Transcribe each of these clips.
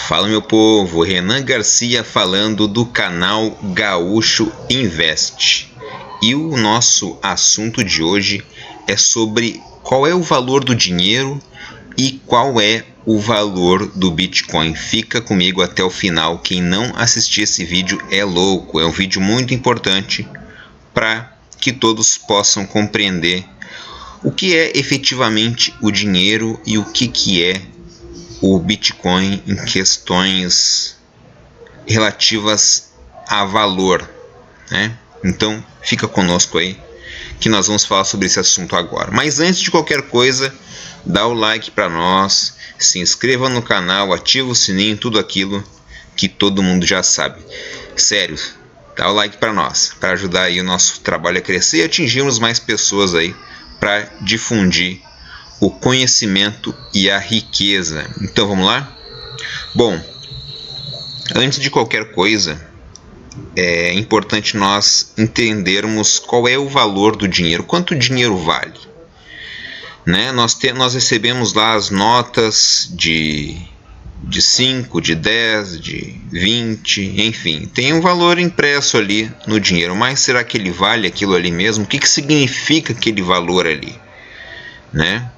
Fala, meu povo, Renan Garcia falando do canal Gaúcho Invest. E o nosso assunto de hoje é sobre qual é o valor do dinheiro e qual é o valor do Bitcoin. Fica comigo até o final. Quem não assistir esse vídeo é louco. É um vídeo muito importante para que todos possam compreender o que é efetivamente o dinheiro e o que é o Bitcoin em questões relativas a valor, né? Então fica conosco aí que nós vamos falar sobre esse assunto agora. Mas antes de qualquer coisa, dá o like para nós, se inscreva no canal, ativa o sininho, tudo aquilo que todo mundo já sabe. Sério, dá o like para nós, para ajudar aí o nosso trabalho a crescer e atingirmos mais pessoas aí para difundir o conhecimento e a riqueza. Então vamos lá? Bom, antes de qualquer coisa, é importante nós entendermos qual é o valor do dinheiro, quanto o dinheiro vale. Né? Nós recebemos lá as notas de 5, de 10, de 20, enfim, tem um valor impresso ali no dinheiro, mas será que ele vale aquilo ali mesmo? O que significa aquele valor ali? Né?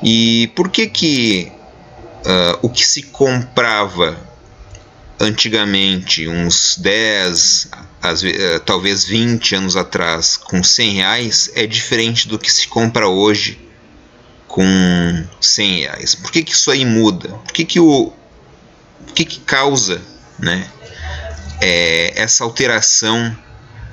E por que o que se comprava antigamente, uns 10, talvez 20 anos atrás, com 100 reais, é diferente do que se compra hoje com 100 reais? Por que isso aí muda? Por que causa, né, essa alteração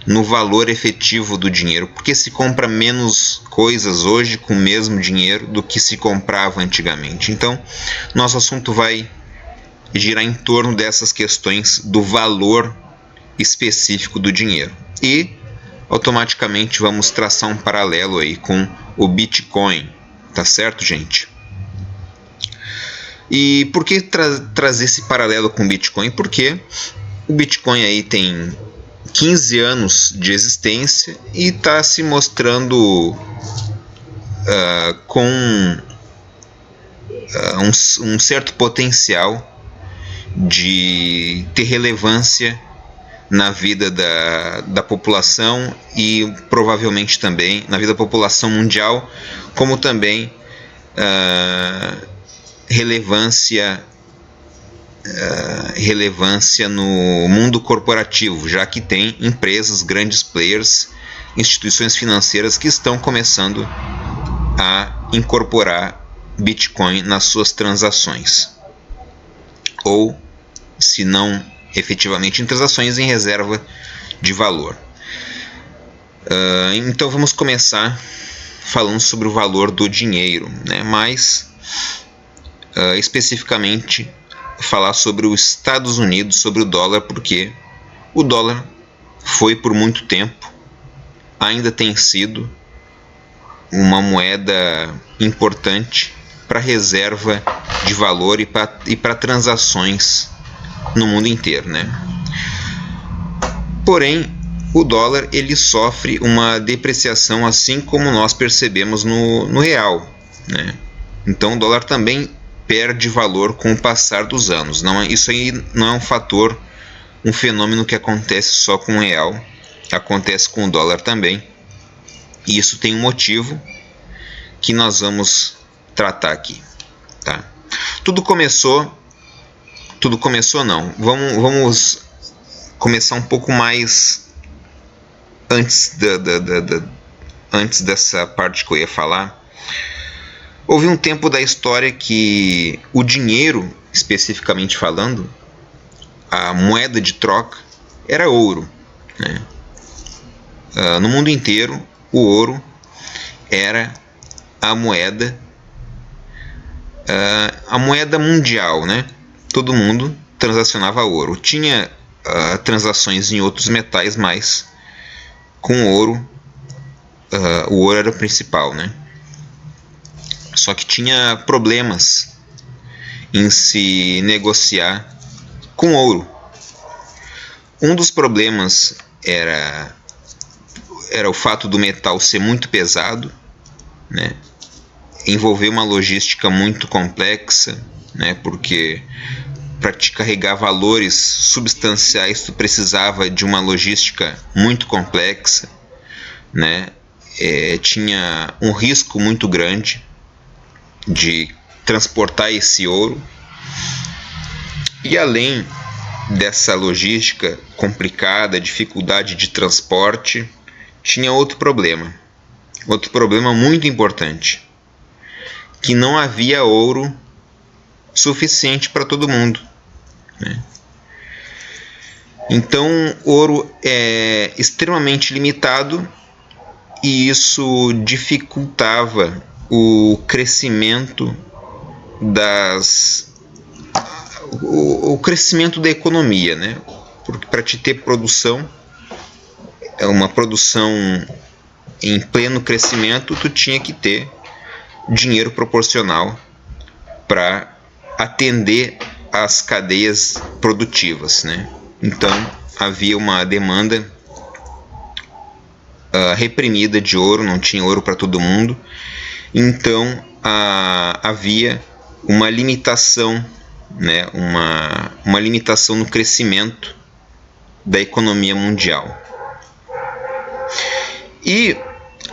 no valor efetivo do dinheiro? Porque se compra menos coisas hoje com o mesmo dinheiro do que se comprava antigamente. Então, nosso assunto vai girar em torno dessas questões do valor específico do dinheiro. E automaticamente vamos traçar um paralelo aí com o Bitcoin. Tá certo, gente? E por que trazer esse paralelo com o Bitcoin? Porque o Bitcoin aí tem 15 anos de existência e está se mostrando com um certo potencial de ter relevância na vida da população e provavelmente também na vida da população mundial, como também relevância no mundo corporativo, já que tem empresas, grandes players, instituições financeiras que estão começando a incorporar Bitcoin nas suas transações, ou se não efetivamente em transações, em reserva de valor. Então vamos começar falando sobre o valor do dinheiro, né? Mas especificamente falar sobre os Estados Unidos, sobre o dólar, porque o dólar foi por muito tempo, ainda tem sido uma moeda importante para reserva de valor e para transações no mundo inteiro, né? Porém, o dólar ele sofre uma depreciação, assim como nós percebemos no real, né? Então o dólar também perde valor com o passar dos anos. Isso aí não é um fator, um fenômeno que acontece só com o real, acontece com o dólar também. E isso tem um motivo que nós vamos tratar aqui, tá? Tudo começou não. Vamos começar um pouco mais antes dessa parte que eu ia falar. Houve um tempo da história que o dinheiro, especificamente falando, a moeda de troca, era ouro, né? No mundo inteiro, o ouro era a moeda mundial, né? Todo mundo transacionava ouro. Tinha transações em outros metais, mas com ouro, o ouro era o principal, né? Só que tinha problemas em se negociar com ouro. Um dos problemas era o fato do metal ser muito pesado, né? Envolver uma logística muito complexa, né? Porque para te carregar valores substanciais, tu precisava de uma logística muito complexa, né? Tinha um risco muito grande de transportar esse ouro. E além dessa logística complicada, dificuldade de transporte, tinha outro problema muito importante, que não havia ouro suficiente para todo mundo, né? Então, ouro é extremamente limitado e isso dificultava o crescimento o crescimento da economia, né? Porque para te ter produção, uma produção em pleno crescimento, tu tinha que ter dinheiro proporcional para atender às cadeias produtivas, né? Então havia uma demanda reprimida de ouro, não tinha ouro para todo mundo. Então havia uma limitação, né? Uma limitação no crescimento da economia mundial. E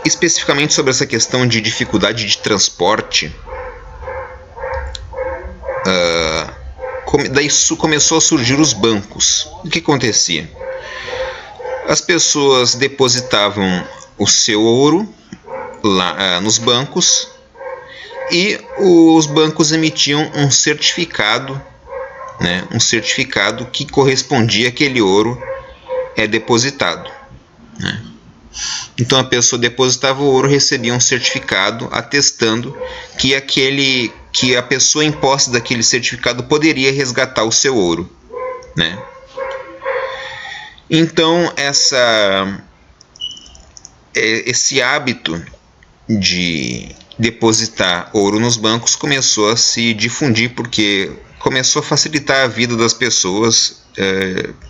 especificamente sobre essa questão de dificuldade de transporte, daí começou a surgir os bancos. O que acontecia? As pessoas depositavam o seu ouro lá nos bancos e os bancos emitiam um certificado, né? Um certificado que correspondia àquele ouro depositado, né? Então a pessoa depositava o ouro, recebia um certificado atestando que a pessoa em posse daquele certificado poderia resgatar o seu ouro, né? Então esse hábito de depositar ouro nos bancos começou a se difundir, porque começou a facilitar a vida das pessoas,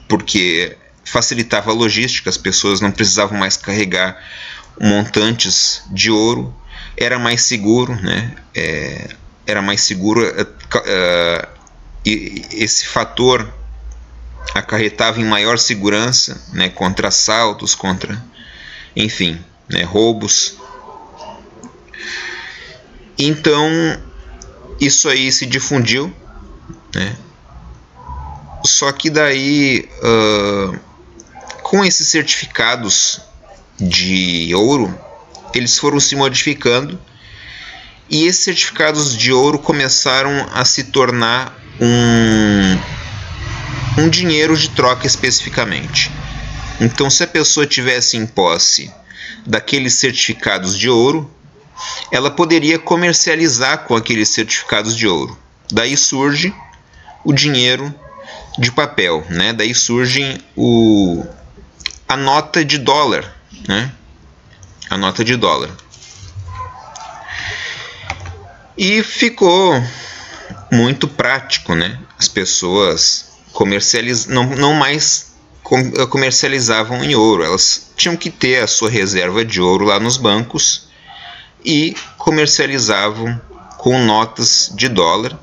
porque facilitava a logística, as pessoas não precisavam mais carregar montantes de ouro, era mais seguro, né? Era mais seguro, e esse fator acarretava em maior segurança, né? Contra assaltos, enfim, né? Roubos. Então isso aí se difundiu, né? Só que daí com esses certificados de ouro, eles foram se modificando e esses certificados de ouro começaram a se tornar um dinheiro de troca especificamente. Então, se a pessoa tivesse em posse daqueles certificados de ouro, ela poderia comercializar com aqueles certificados de ouro. Daí surge o dinheiro de papel, né? Daí surge a nota de dólar, né? A nota de dólar. E ficou muito prático, né? As pessoas não mais comercializavam em ouro, elas tinham que ter a sua reserva de ouro lá nos bancos e comercializavam com notas de dólar,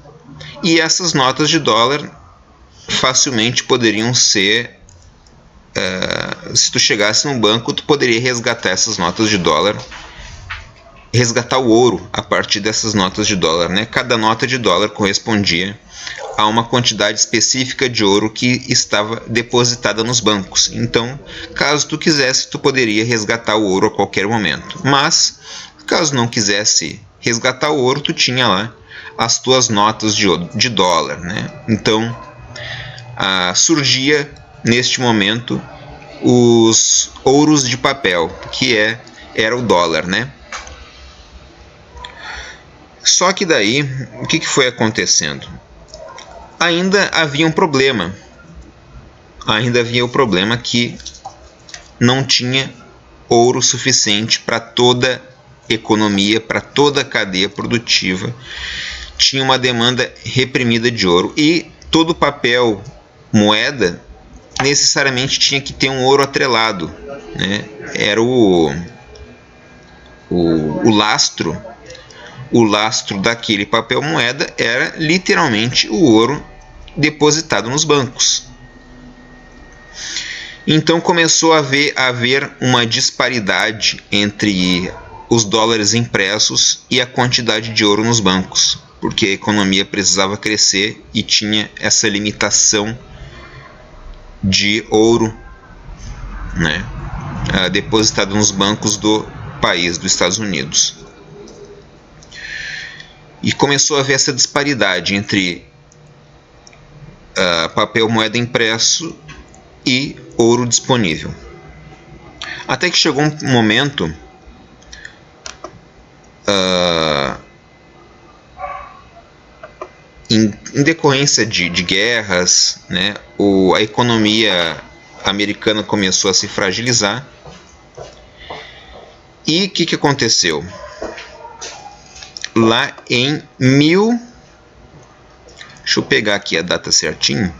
e essas notas de dólar facilmente poderiam ser, se tu chegasse num banco, tu poderia resgatar essas notas de dólar, resgatar o ouro a partir dessas notas de dólar, né? Cada nota de dólar correspondia a uma quantidade específica de ouro que estava depositada nos bancos. Então, caso tu quisesse, tu poderia resgatar o ouro a qualquer momento. Mas, caso não quisesse resgatar o ouro, tu tinha lá as tuas notas de dólar, né? Então, surgia neste momento os ouros de papel, que era o dólar, né? Só que daí, o que foi acontecendo? Ainda havia um problema. Ainda havia o problema que não tinha ouro suficiente para toda a economia, para toda a cadeia produtiva. Tinha uma demanda reprimida de ouro e todo papel, moeda, necessariamente tinha que ter um ouro atrelado, né? Era o lastro daquele papel moeda era literalmente o ouro depositado nos bancos. Então começou a haver uma disparidade entre os dólares impressos e a quantidade de ouro nos bancos, porque a economia precisava crescer e tinha essa limitação de ouro, né, depositado nos bancos do país, dos Estados Unidos. E começou a haver essa disparidade entre papel moeda impresso e ouro disponível. Até que chegou um momento em decorrência de guerras, né, a economia americana começou a se fragilizar. E o que aconteceu? Lá em deixa eu pegar aqui a data certinho.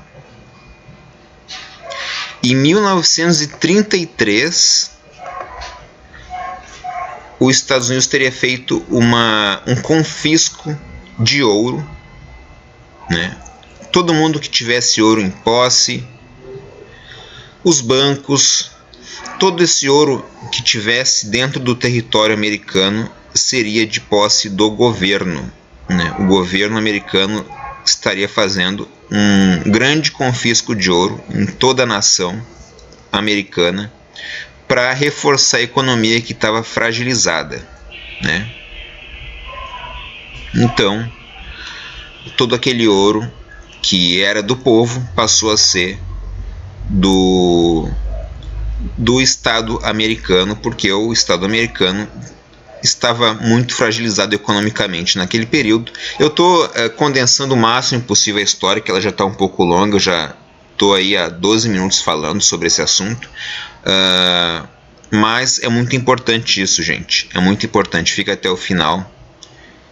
Em 1933, os Estados Unidos teria feito um confisco de ouro, né? Todo mundo que tivesse ouro em posse, os bancos, todo esse ouro que tivesse dentro do território americano seria de posse do governo, né? O governo americano estaria fazendo um grande confisco de ouro em toda a nação americana para reforçar a economia que estava fragilizada, né? Então, todo aquele ouro que era do povo passou a ser do Estado americano, porque o Estado americano estava muito fragilizado economicamente naquele período. Eu estou condensando o máximo possível a história, que ela já está um pouco longa, eu já estou aí há 12 minutos falando sobre esse assunto, mas é muito importante isso, gente, é muito importante, fica até o final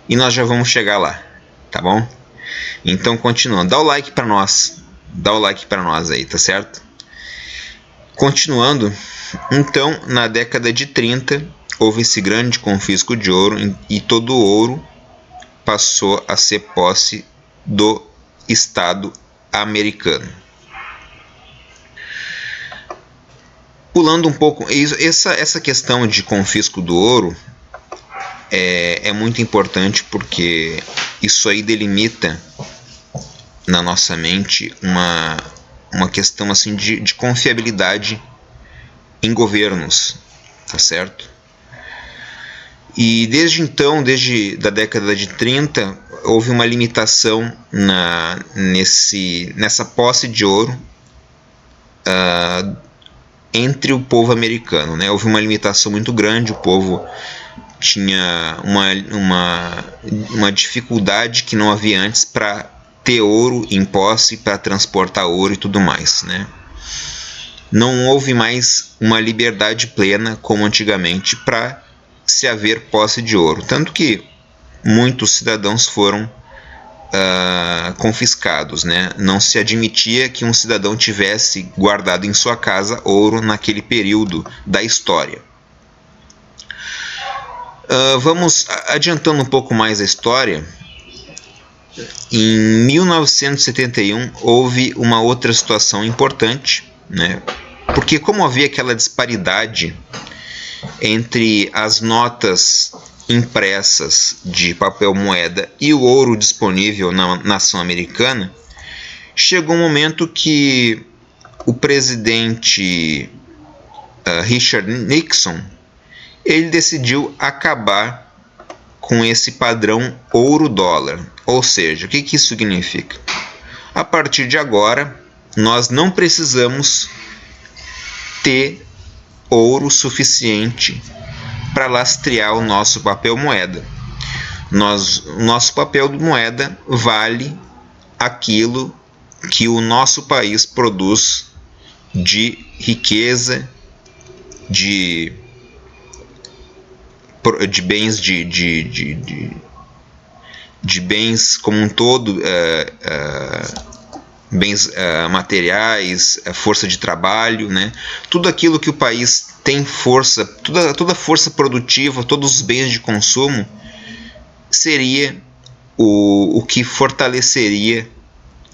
e nós já vamos chegar lá, tá bom? Então, continuando, dá o like para nós aí, tá certo? Continuando, então, na década de 30, houve esse grande confisco de ouro e todo o ouro passou a ser posse do Estado americano. Pulando um pouco, essa questão de confisco do ouro é muito importante, porque isso aí delimita na nossa mente uma questão assim de confiabilidade em governos, tá certo? E desde então, desde da década de 30, houve uma limitação nessa posse de ouro entre o povo americano, né? Houve uma limitação muito grande, o povo tinha uma dificuldade que não havia antes para ter ouro em posse, para transportar ouro e tudo mais, né? Não houve mais uma liberdade plena como antigamente para se haver posse de ouro, tanto que muitos cidadãos foram confiscados, né? Não se admitia que um cidadão tivesse guardado em sua casa ouro naquele período da história. Vamos adiantando um pouco mais a história. Em 1971 houve uma outra situação importante, né? Porque como havia aquela disparidade entre as notas impressas de papel moeda e o ouro disponível na nação americana, chegou um momento que o presidente Richard Nixon, ele decidiu acabar com esse padrão ouro-dólar. Ou seja, o que isso significa? A partir de agora, nós não precisamos ter ouro suficiente para lastrear o nosso papel moeda. O nosso papel moeda vale aquilo que o nosso país produz de riqueza, de bens de bens como um todo, bens materiais, força de trabalho, né? Tudo aquilo que o país tem força, toda força produtiva, todos os bens de consumo, seria o que fortaleceria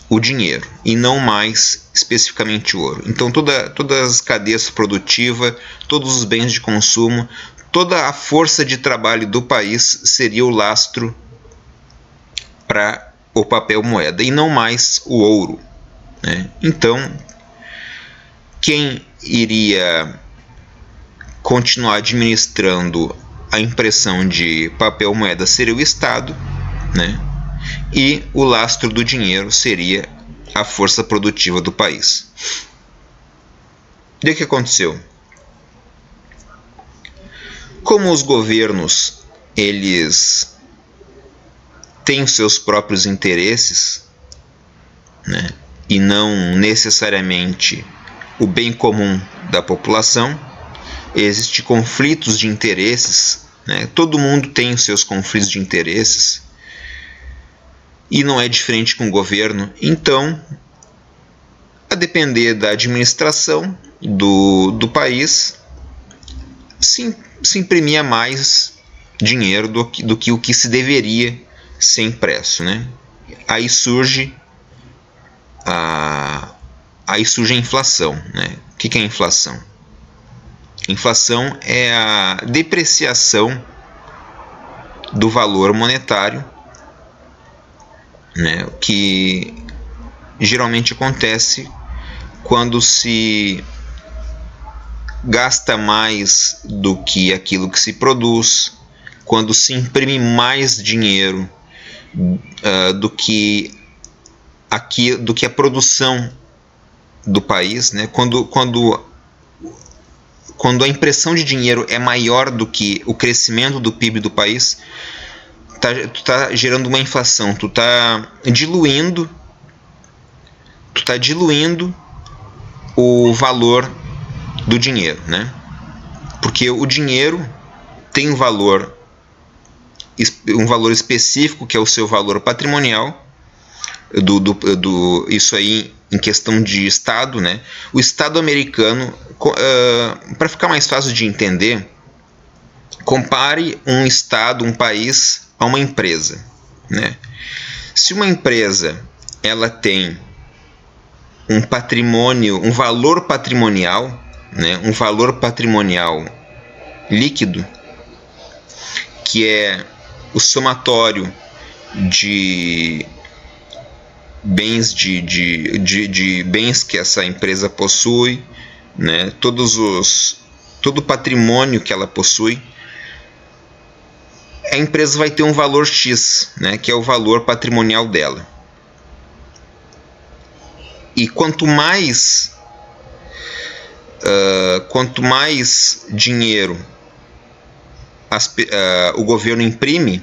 o dinheiro e não mais especificamente o ouro. Então todas as cadeias produtivas, todos os bens de consumo, toda a força de trabalho do país seria o lastro para o papel moeda e não mais o ouro, né? Então, quem iria continuar administrando a impressão de papel moeda seria o Estado, né? E o lastro do dinheiro seria a força produtiva do país. E o que aconteceu? Como os governos eles têm os seus próprios interesses, né, e não necessariamente o bem comum da população, existem conflitos de interesses, né? Todo mundo tem os seus conflitos de interesses e não é diferente com o governo. Então, a depender da administração do país, se imprimia mais dinheiro do que o que se deveria ser impresso, né? Aí surge a inflação, né? O que é a inflação? Inflação é a depreciação do valor monetário, né? Que geralmente acontece quando se gasta mais do que aquilo que se produz, quando se imprime mais dinheiro do que a produção do país, né? Quando a impressão de dinheiro é maior do que o crescimento do PIB do país, tu tá gerando uma inflação, tu tá diluindo o valor do dinheiro, né? Porque o dinheiro tem um valor específico, que é o seu valor patrimonial, isso aí em questão de Estado, né? O Estado americano, para ficar mais fácil de entender, compare um Estado, um país, a uma empresa, né? Se uma empresa ela tem um patrimônio, um valor patrimonial, né? Um valor patrimonial líquido, que é o somatório de bens de bens que essa empresa possui, né? Todo o patrimônio que ela possui, a empresa vai ter um valor X, né? Que é o valor patrimonial dela. E quanto mais dinheiro o governo imprime,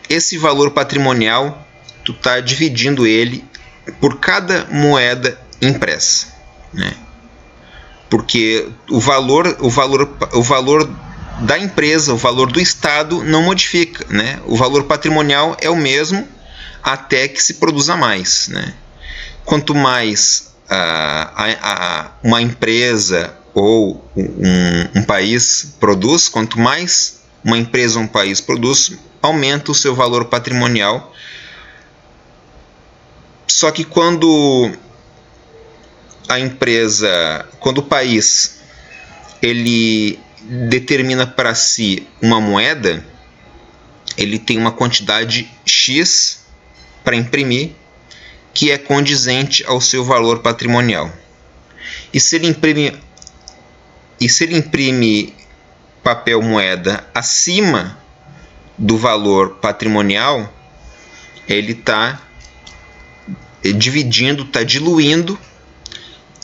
esse valor patrimonial tu está dividindo ele por cada moeda impressa, né? Porque o valor da empresa, o valor do Estado não modifica, né? O valor patrimonial é o mesmo até que se produza mais, né? Quanto mais uma empresa ou um país produz, quanto mais uma empresa ou um país produz, aumenta o seu valor patrimonial. Só que quando o país ele determina para si uma moeda, ele tem uma quantidade X para imprimir, que é condizente ao seu valor patrimonial. E se ele imprime papel moeda acima do valor patrimonial, ele está diluindo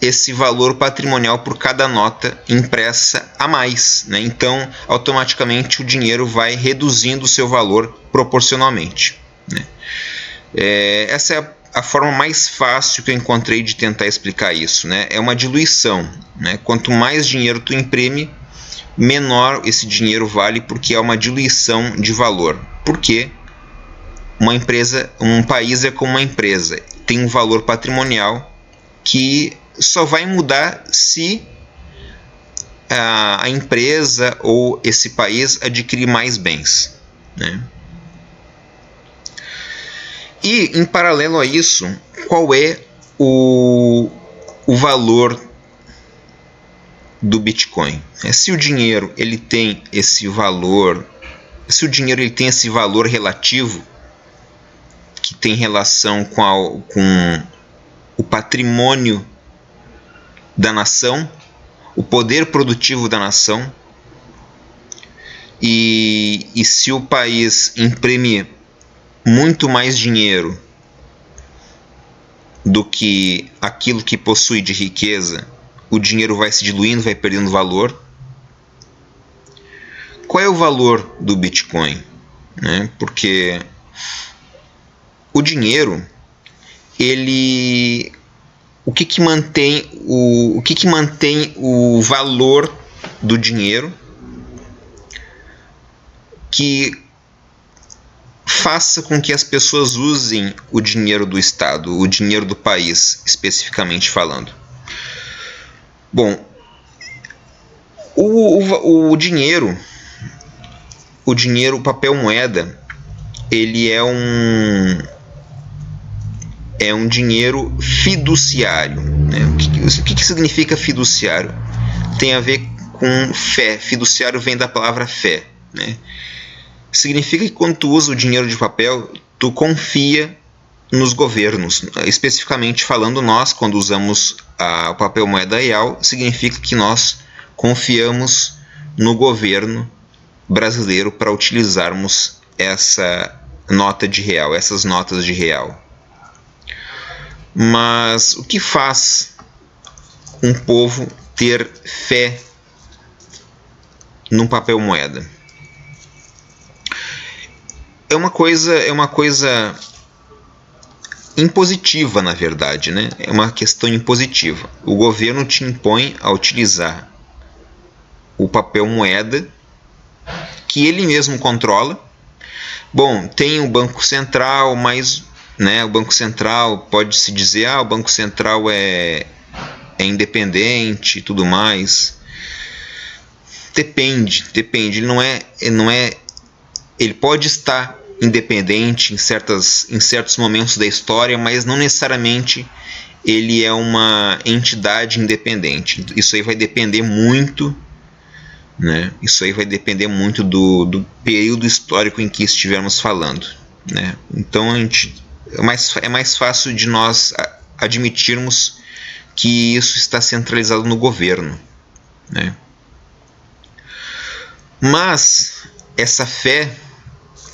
esse valor patrimonial por cada nota impressa a mais, né? Então, automaticamente o dinheiro vai reduzindo o seu valor proporcionalmente, né? Essa é a forma mais fácil que eu encontrei de tentar explicar isso, né? É uma diluição, né? Quanto mais dinheiro tu imprime, menor esse dinheiro vale, porque é uma diluição de valor. Porque um país é como uma empresa, tem um valor patrimonial que só vai mudar se a empresa ou esse país adquirir mais bens, né? E, em paralelo a isso, qual é o valor do Bitcoin? Se o dinheiro ele tem esse valor, se o dinheiro ele tem esse valor relativo que tem relação com o patrimônio da nação, o poder produtivo da nação, e se o país imprime muito mais dinheiro do que aquilo que possui de riqueza, o dinheiro vai se diluindo, vai perdendo valor. Qual é o valor do Bitcoin? Porque o dinheiro, ele, o que mantém o valor do dinheiro que faça com que as pessoas usem o dinheiro do Estado, o dinheiro do país, especificamente falando? Bom, o dinheiro, o papel moeda, ele é um dinheiro fiduciário. O que significa fiduciário? Tem a ver com fé. Fiduciário vem da palavra fé. Significa que quando tu usa o dinheiro de papel, tu confia nos governos. Especificamente falando, nós, quando usamos o papel moeda real, significa que nós confiamos no governo brasileiro para utilizarmos essa nota de real, essas notas de real. Mas o que faz um povo ter fé num papel moeda? É uma coisa impositiva, na verdade, É uma questão impositiva. O governo te impõe a utilizar o papel moeda que ele mesmo controla. Bom, tem o Banco Central, mas o Banco Central, pode-se dizer, o Banco Central é independente e tudo mais. Depende. Ele pode estar independente em certos momentos da história, mas não necessariamente ele é uma entidade independente. Isso aí vai depender muito, Isso aí vai depender muito do período histórico em que estivermos falando, Então é mais fácil de nós admitirmos que isso está centralizado no governo, Mas essa fé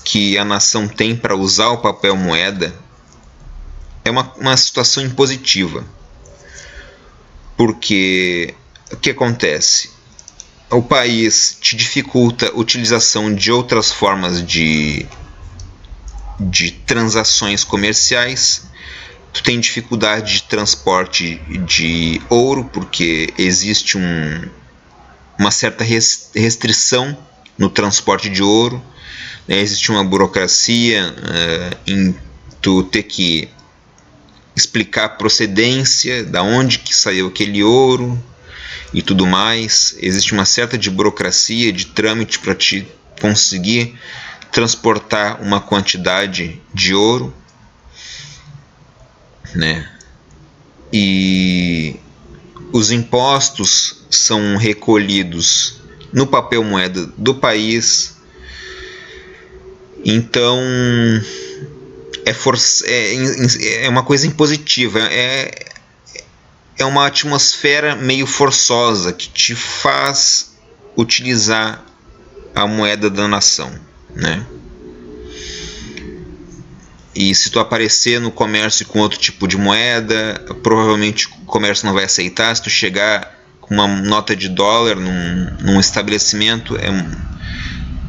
que a nação tem para usar o papel moeda é uma situação impositiva. Porque o que acontece? O país te dificulta a utilização de outras formas de transações comerciais. Tu tem dificuldade de transporte de ouro, porque existe uma certa restrição no transporte de ouro. Existe uma burocracia em tu ter que explicar a procedência, da onde que saiu aquele ouro e tudo mais. Existe uma certa de burocracia, de trâmite para te conseguir transportar uma quantidade de ouro, E os impostos são recolhidos no papel moeda do país. Então é uma coisa impositiva, é uma atmosfera meio forçosa que te faz utilizar a moeda da nação, E se tu aparecer no comércio com outro tipo de moeda, provavelmente o comércio não vai aceitar. Se tu chegar com uma nota de dólar num estabelecimento,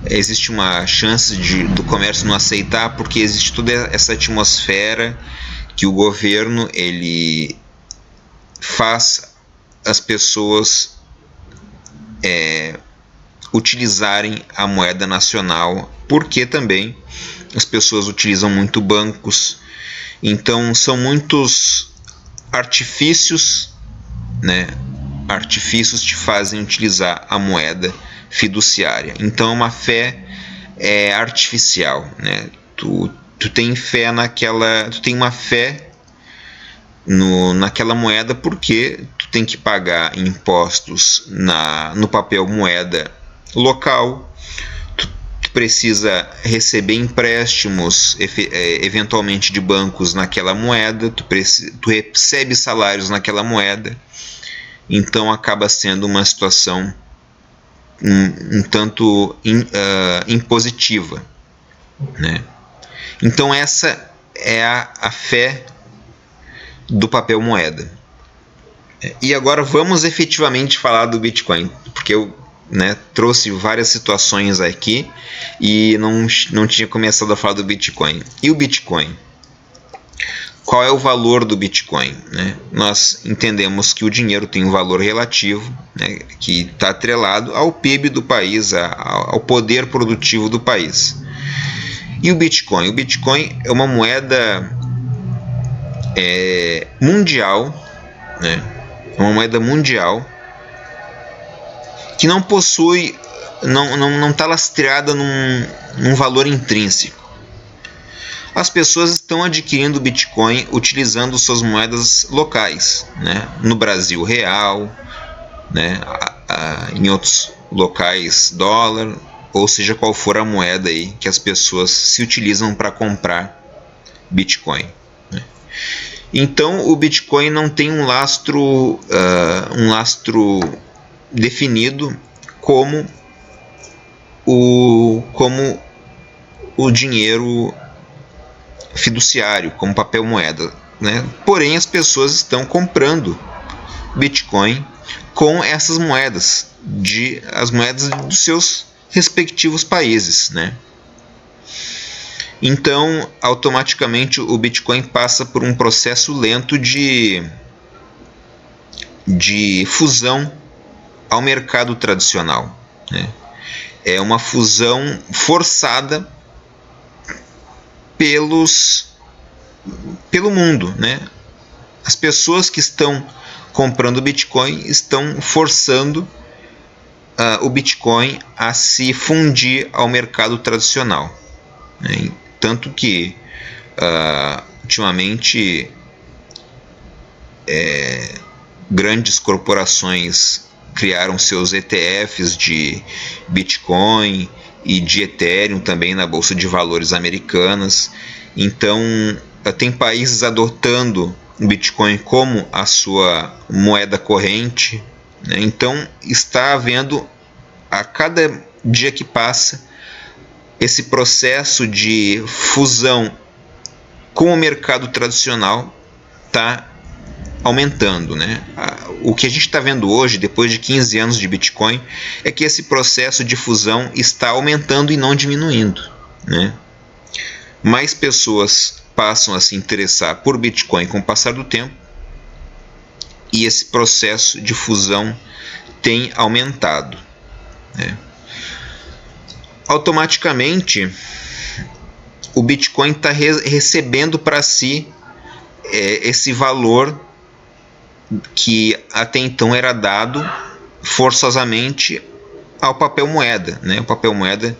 existe uma chance do comércio não aceitar, porque existe toda essa atmosfera que o governo ele faz as pessoas utilizarem a moeda nacional, porque também as pessoas utilizam muito bancos. Então são muitos artifícios, Artifícios te fazem utilizar a moeda fiduciária. Então é uma fé artificial, Tu tu tem fé tu tem uma fé naquela moeda porque tu tem que pagar impostos no papel moeda local, tu precisa receber empréstimos eventualmente de bancos naquela moeda, tu recebe salários naquela moeda, então acaba sendo uma situação um tanto impositiva, né? Então essa é a fé do papel moeda. E agora vamos efetivamente falar do Bitcoin, porque eu trouxe várias situações aqui e não tinha começado a falar do Bitcoin. E o Bitcoin? Qual é o valor do Bitcoin? Nós entendemos que o dinheiro tem um valor relativo, que está atrelado ao PIB do país, ao poder produtivo do país. E o Bitcoin? O Bitcoin é uma moeda mundial, é uma moeda mundial que não possui, não está lastreada num valor intrínseco. As pessoas estão adquirindo Bitcoin utilizando suas moedas locais, no Brasil real, em outros locais dólar, ou seja qual for a moeda aí que as pessoas se utilizam para comprar Bitcoin. Então o Bitcoin não tem um lastro definido como o dinheiro fiduciário, como papel moeda, Porém as pessoas estão comprando Bitcoin com essas moedas, as moedas dos seus respectivos países, Então, automaticamente o Bitcoin passa por um processo lento de fusão ao mercado tradicional, É uma fusão forçada pelo mundo, As pessoas que estão comprando Bitcoin estão forçando o Bitcoin a se fundir ao mercado tradicional, Tanto que ultimamente grandes corporações criaram seus ETFs de Bitcoin e de Ethereum também na Bolsa de Valores americanas. Então, tem países adotando o Bitcoin como a sua moeda corrente, Então, está havendo, a cada dia que passa, esse processo de fusão com o mercado tradicional está aumentando, O que a gente está vendo hoje, depois de 15 anos de Bitcoin, é que esse processo de fusão está aumentando e não diminuindo, Mais pessoas passam a se interessar por Bitcoin com o passar do tempo e esse processo de fusão tem aumentado, Automaticamente, o Bitcoin está recebendo para si esse valor que até então era dado forçosamente ao papel moeda, O papel moeda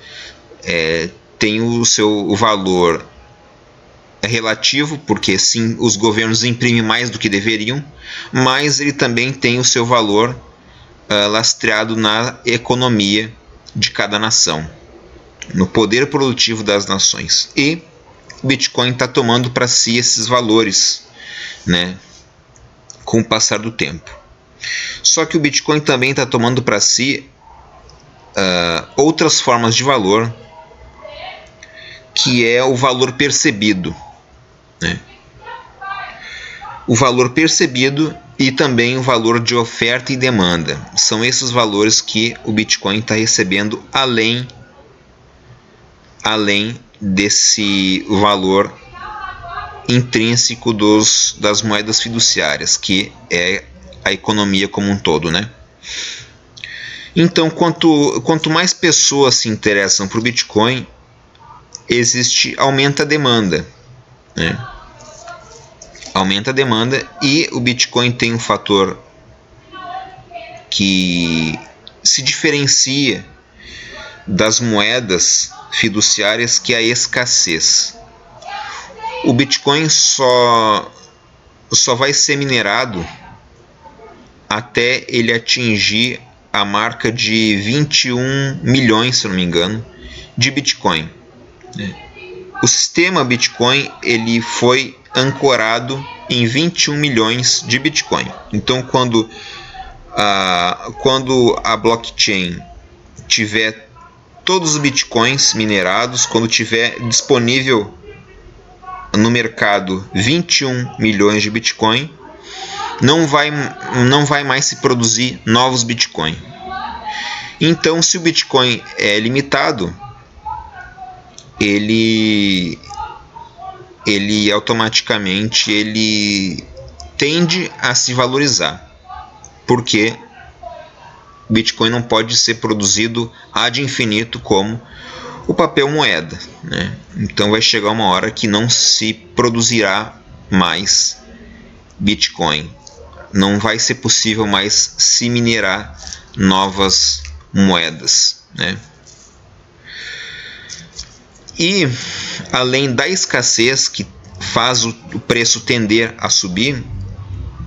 tem o seu valor relativo, porque sim, os governos imprimem mais do que deveriam, mas ele também tem o seu valor lastreado na economia de cada nação, no poder produtivo das nações. E o Bitcoin está tomando para si esses valores, com o passar do tempo. Só que o Bitcoin também está tomando para si outras formas de valor, que é o valor percebido, O valor percebido e também o valor de oferta e demanda. São esses valores que o Bitcoin está recebendo além desse valor intrínseco das moedas fiduciárias, que é a economia como um todo, Então, quanto mais pessoas se interessam por Bitcoin, aumenta a demanda, Aumenta a demanda e o Bitcoin tem um fator que se diferencia das moedas fiduciárias, que é a escassez. o Bitcoin só vai ser minerado até ele atingir a marca de 21 milhões, se não me engano, de Bitcoin. O sistema Bitcoin ele foi ancorado em 21 milhões de Bitcoin. Então, quando a blockchain tiver todos os Bitcoins minerados, quando tiver disponível no mercado 21 milhões de Bitcoin, não vai mais se produzir novos Bitcoin. Então, se o Bitcoin é limitado, ele automaticamente tende a se valorizar, porque o Bitcoin não pode ser produzido ad infinito como o papel moeda, né? Então vai chegar uma hora que não se produzirá mais Bitcoin, não vai ser possível mais se minerar novas moedas, né? E além da escassez que faz o preço tender a subir,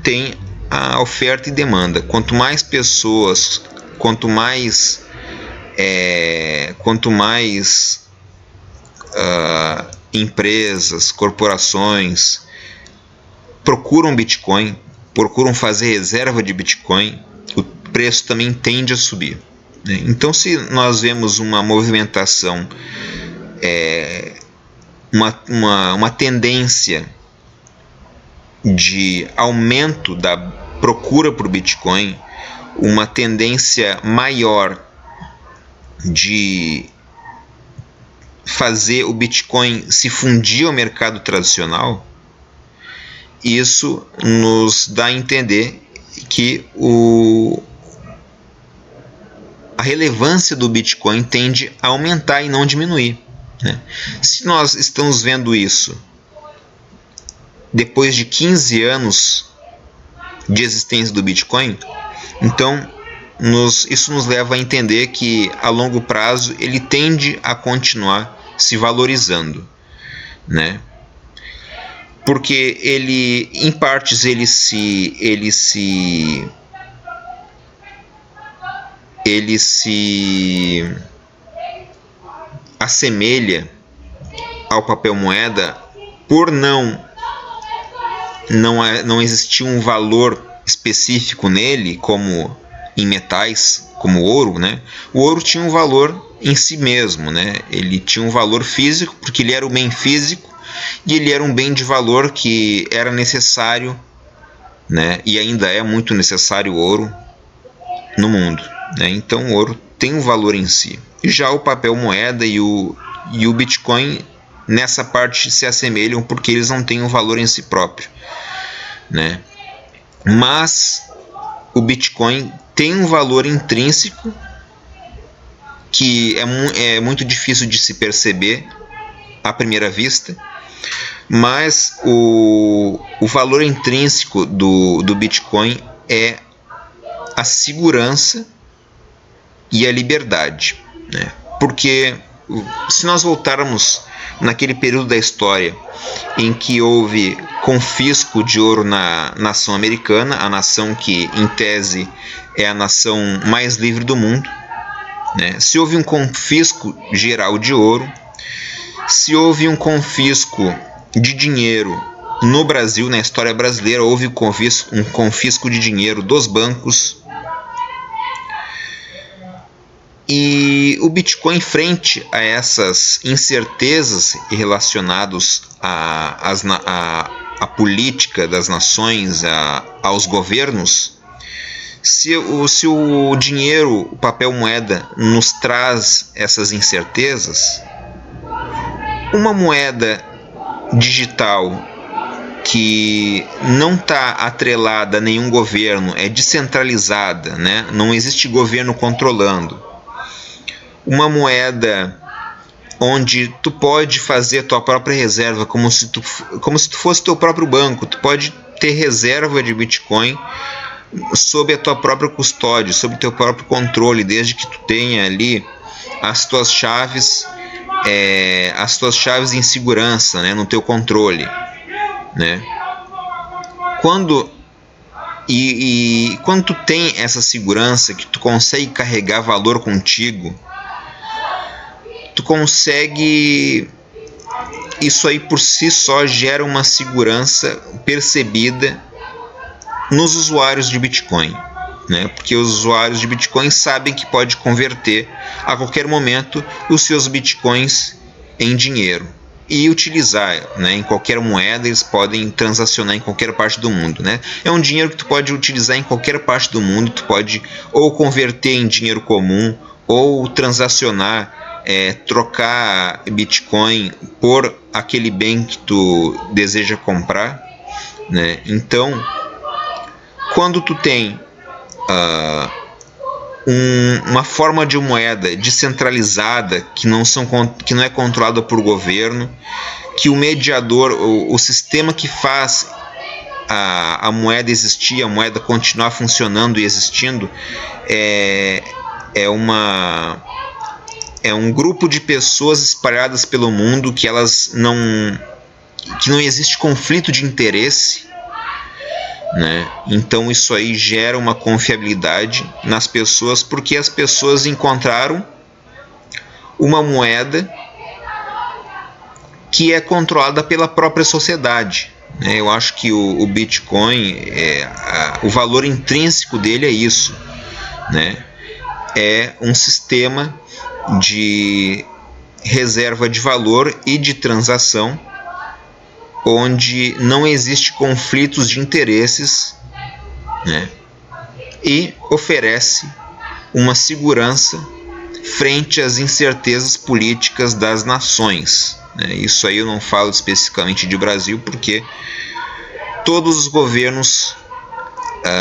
tem a oferta e demanda. Quanto mais pessoas, quanto mais empresas, corporações procuram Bitcoin, procuram fazer reserva de Bitcoin, o preço também tende a subir, né? Então, se nós vemos uma movimentação, uma tendência de aumento da procura por Bitcoin, uma tendência maior de fazer o Bitcoin se fundir ao mercado tradicional, isso nos dá a entender que a relevância do Bitcoin tende a aumentar e não diminuir, né? Se nós estamos vendo isso depois de 15 anos de existência do Bitcoin, então isso nos leva a entender que a longo prazo ele tende a continuar se valorizando, né? Porque ele, em partes, ele se assemelha ao papel moeda por não existir um valor específico nele, como em metais, como o ouro, né? O ouro tinha um valor em si mesmo, né? Ele tinha um valor físico, porque ele era um bem físico, e ele era um bem de valor que era necessário, né? E ainda é muito necessário o ouro no mundo, né? Então o ouro tem um valor em si. Já o papel moeda e o Bitcoin nessa parte se assemelham porque eles não têm um valor em si próprio, né? Mas o Bitcoin tem um valor intrínseco que é muito difícil de se perceber à primeira vista, mas o valor intrínseco do Bitcoin é a segurança e a liberdade, né? Porque se nós voltarmos naquele período da história em que houve confisco de ouro na nação americana, a nação que, em tese, é a nação mais livre do mundo, né? Se houve um confisco geral de ouro, se houve um confisco de dinheiro no Brasil, na história brasileira, houve um confisco de dinheiro dos bancos. E o Bitcoin, frente a essas incertezas relacionadas à política das nações, aos governos, se o dinheiro, o papel moeda, nos traz essas incertezas, uma moeda digital que não está atrelada a nenhum governo, é descentralizada, né? Não existe governo controlando. Uma moeda onde tu pode fazer a tua própria reserva, como se tu fosse teu próprio banco. Tu pode ter reserva de Bitcoin sob a tua própria custódia, sob o teu próprio controle, desde que tu tenha ali as tuas chaves as tuas chaves em segurança, né, no teu controle, né? Quando tu tem essa segurança, que tu consegue carregar valor contigo, tu consegue, isso aí por si só gera uma segurança percebida nos usuários de Bitcoin, né? Porque os usuários de Bitcoin sabem que pode converter a qualquer momento os seus Bitcoins em dinheiro e utilizar, né, em qualquer moeda. Eles podem transacionar em qualquer parte do mundo, né? É um dinheiro que tu pode utilizar em qualquer parte do mundo. Tu pode ou converter em dinheiro comum, ou transacionar, trocar Bitcoin por aquele bem que tu deseja comprar, né? Então, quando tu tem uma forma de moeda descentralizada, que não é controlada por governo, que o mediador, o sistema que faz a moeda existir, a moeda continuar funcionando e existindo, é um grupo de pessoas espalhadas pelo mundo, que não existe conflito de interesse, né? Então isso aí gera uma confiabilidade nas pessoas, porque as pessoas encontraram uma moeda que é controlada pela própria sociedade, né? Eu acho que o Bitcoin, o valor intrínseco dele é isso, né? É um sistema de reserva de valor e de transação, onde não existe conflitos de interesses, né? E oferece uma segurança frente às incertezas políticas das nações, né? Isso aí eu não falo especificamente de Brasil, porque todos os governos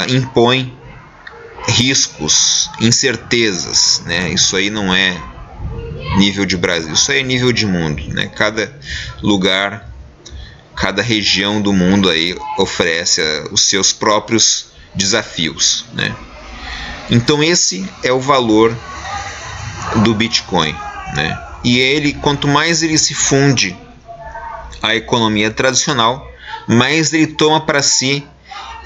impõem riscos, incertezas, né? Isso aí não é nível de Brasil, isso aí é nível de mundo, né? Cada lugar, cada região do mundo aí oferece os seus próprios desafios, né? Então esse é o valor do Bitcoin, né? E ele, quanto mais ele se funde à economia tradicional, mais ele toma para si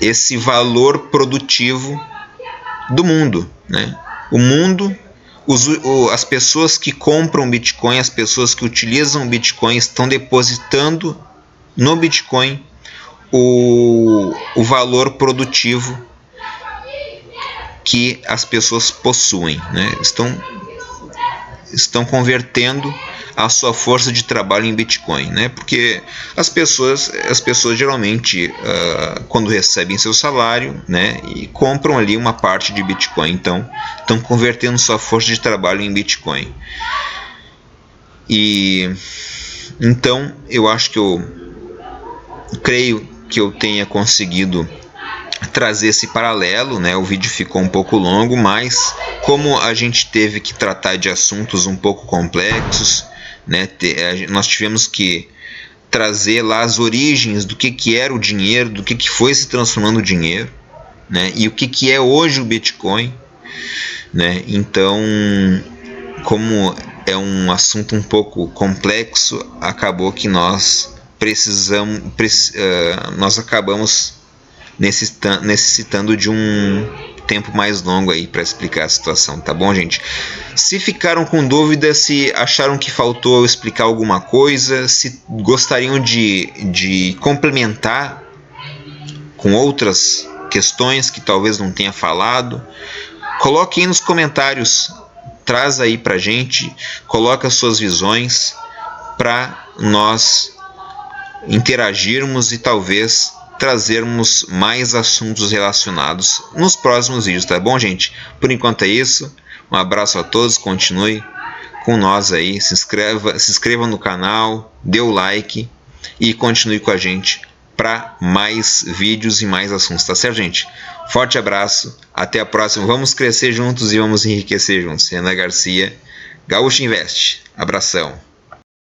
esse valor produtivo do mundo, né? O mundo, as pessoas que compram Bitcoin, as pessoas que utilizam Bitcoin, estão depositando no Bitcoin o valor produtivo que as pessoas possuem, né? Estão convertendo a sua força de trabalho em Bitcoin, né? Porque as pessoas geralmente, quando recebem seu salário, né, e compram ali uma parte de Bitcoin, então estão convertendo sua força de trabalho em Bitcoin. E então eu acho que eu creio que eu tenha conseguido trazer esse paralelo, né? O vídeo ficou um pouco longo, mas como a gente teve que tratar de assuntos um pouco complexos, né? Nós tivemos que trazer lá as origens do que era o dinheiro, do que foi se transformando o dinheiro, né? E o que é hoje o Bitcoin, né? Então, como é um assunto um pouco complexo, acabou que nós acabamos necessitando de um tempo mais longo aí para explicar a situação, tá bom, gente? Se ficaram com dúvida, se acharam que faltou eu explicar alguma coisa, se gostariam de complementar com outras questões que talvez não tenha falado, coloque aí nos comentários, traz aí pra gente, coloca as suas visões para nós interagirmos e talvez trazermos mais assuntos relacionados nos próximos vídeos, tá bom, gente? Por enquanto é isso. Um abraço a todos, continue com nós aí, se inscreva no canal, dê o like e continue com a gente para mais vídeos e mais assuntos, tá certo, gente? Forte abraço, até a próxima. Vamos crescer juntos e vamos enriquecer juntos. Renan Garcia, Gaúcho Invest. Abração.